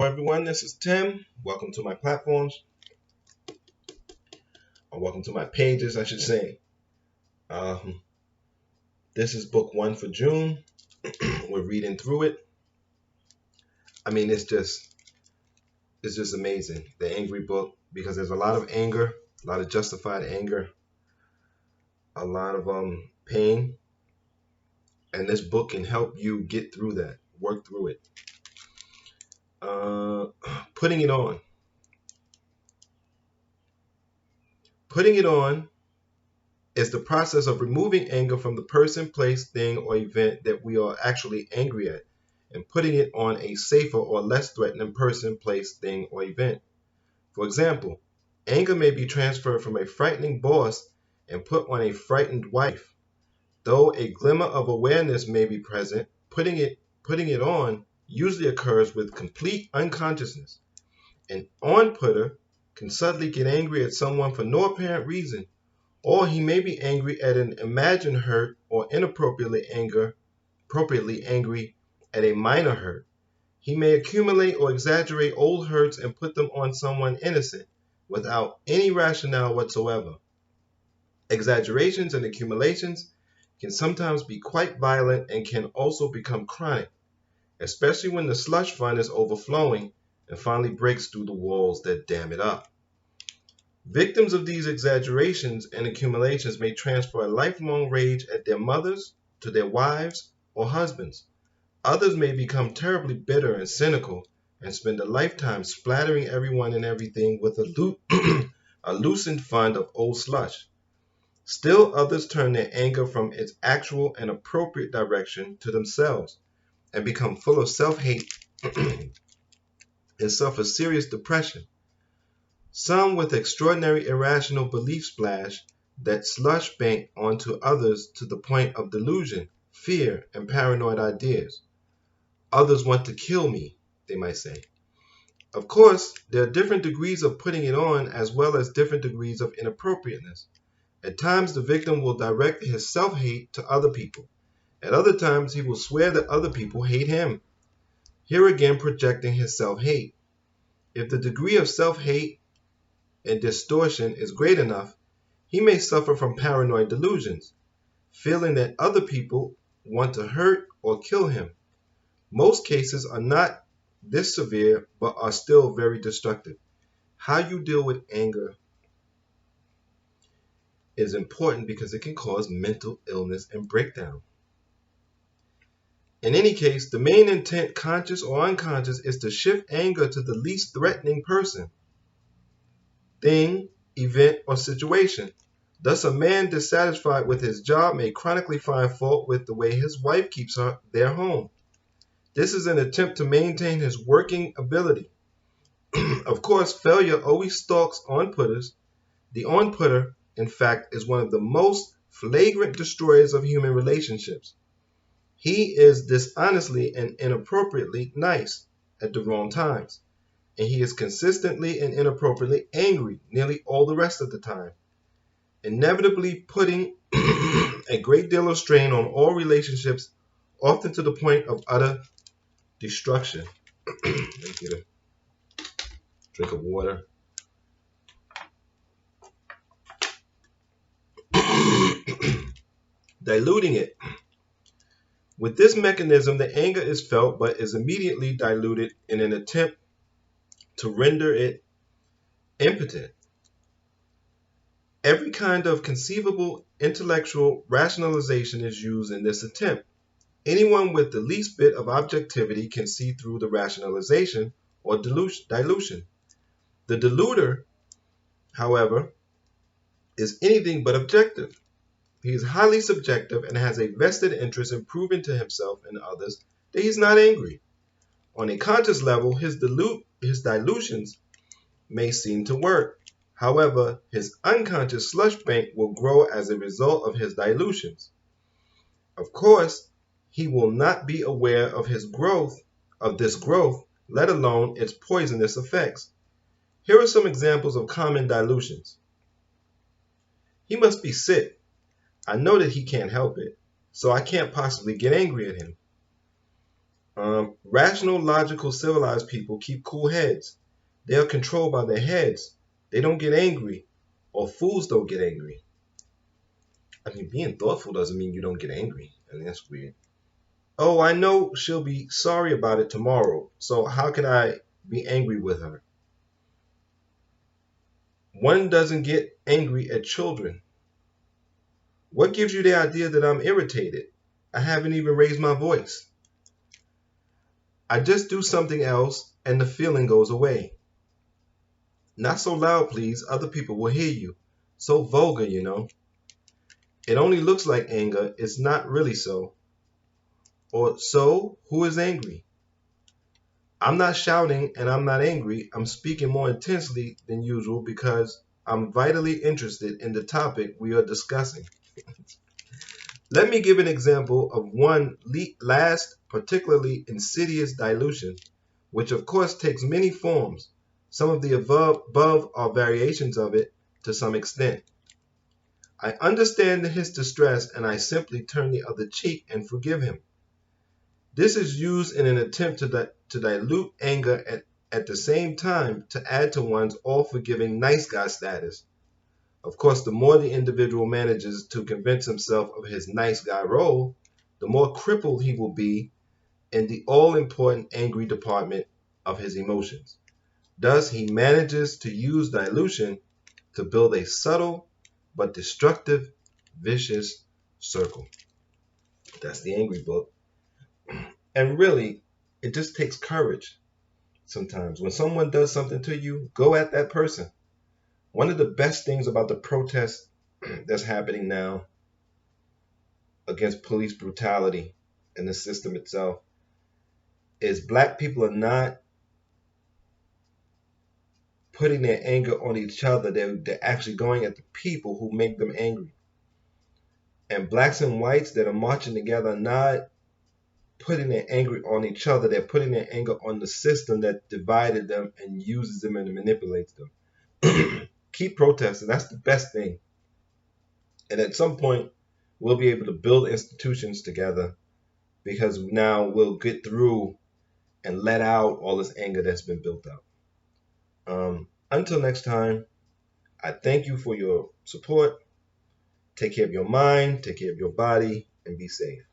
Hello everyone, this is Tim. Welcome to my platforms, or welcome to my pages, I should say. Um, this is book one for June. We're reading through it. I mean, it's just amazing. The Angry Book, because there's a lot of anger, a lot of justified anger, a lot of pain, and this book can help you get through that, work through it. Uh, putting it on. Putting it on is the process of removing anger from the person, place, thing, or event that we are actually angry at and putting it on a safer or less threatening person, place, thing, or event. For example, anger may be transferred from a frightening boss and put on a frightened wife. Though a glimmer of awareness may be present, putting it on usually occurs with complete unconsciousness. An on-putter can suddenly get angry at someone for no apparent reason, or he may be angry at an imagined hurt or appropriately angry at a minor hurt. He may accumulate or exaggerate old hurts and put them on someone innocent without any rationale whatsoever. Exaggerations and accumulations can sometimes be quite violent and can also become chronic, especially when the slush fund is overflowing and finally breaks through the walls that dam it up. Victims of these exaggerations and accumulations may transfer a lifelong rage at their mothers, to their wives, or husbands. Others may become terribly bitter and cynical and spend a lifetime splattering everyone and everything with a loosened fund of old slush. Still others turn their anger from its actual and appropriate direction to themselves and become full of self-hate and suffer serious depression. Some with extraordinary irrational belief splash that slush bank onto others to the point of delusion, fear, and paranoid ideas. Others want to kill me, they might say. Of course, there are different degrees of putting it on as well as different degrees of inappropriateness. At times, the victim will direct his self-hate to other people. At other times, he will swear that other people hate him. Here again, projecting his self-hate. If the degree of self-hate and distortion is great enough, he may suffer from paranoid delusions, feeling that other people want to hurt or kill him. Most cases are not this severe but are still very destructive. How you deal with anger is important because it can cause mental illness and breakdown. In any case, the main intent, conscious or unconscious, is to shift anger to the least threatening person, thing, event, or situation. Thus, a man dissatisfied with his job may chronically find fault with the way his wife keeps their home. This is an attempt to maintain his working ability. Of course, failure always stalks on-putters. The on-putter, in fact, is one of the most flagrant destroyers of human relationships. He is dishonestly and inappropriately nice at the wrong times, and he is consistently and inappropriately angry nearly all the rest of the time, inevitably putting a great deal of strain on all relationships, often to the point of utter destruction. Let me get a drink of water. Diluting it. With this mechanism, the anger is felt but is immediately diluted in an attempt to render it impotent. Every kind of conceivable intellectual rationalization is used in this attempt. Anyone with the least bit of objectivity can see through the rationalization or dilution. The deluder, however, is anything but objective. He is highly subjective and has a vested interest in proving to himself and others that he's not angry. On a conscious level, his dilutions may seem to work. However, his unconscious slush bank will grow as a result of his dilutions. Of course, he will not be aware of this growth, let alone its poisonous effects. Here are some examples of common dilutions. He must be sick. I know that he can't help it, so I can't possibly get angry at him. Rational, logical, civilized people keep cool heads. They are controlled by their heads. They don't get angry, or fools don't get angry. I mean, being thoughtful doesn't mean you don't get angry. I mean, that's weird. Oh, I know she'll be sorry about it tomorrow, so how can I be angry with her? One doesn't get angry at children. What gives you the idea that I'm irritated? I haven't even raised my voice. I just do something else and the feeling goes away. Not so loud, please. Other people will hear you. So vulgar, you know. It only looks like anger. It's not really so. Or so, who is angry? I'm not shouting and I'm not angry. I'm speaking more intensely than usual because I'm vitally interested in the topic we are discussing. Let me give an example of one last particularly insidious dilution, which of course takes many forms. Some of the above are variations of it to some extent. I understand his distress and I simply turn the other cheek and forgive him. This is used in an attempt to dilute anger at the same time to add to one's all forgiving nice guy status. Of course, the more the individual manages to convince himself of his nice guy role, the more crippled he will be in the all important angry department of his emotions. Thus, he manages to use dilution to build a subtle but destructive, vicious circle. That's the angry book. And really, it just takes courage sometimes. When someone does something to you, go at that person. One of the best things about the protest that's happening now against police brutality and the system itself is black people are not putting their anger on each other. They're actually going at the people who make them angry. And blacks and whites that are marching together are not putting their anger on each other. They're putting their anger on the system that divided them and uses them and manipulates them. Keep protesting. That's the best thing. And at some point, we'll be able to build institutions together because now we'll get through and let out all this anger that's been built up. Until next time, I thank you for your support. Take care of your mind, take care of your body, and be safe.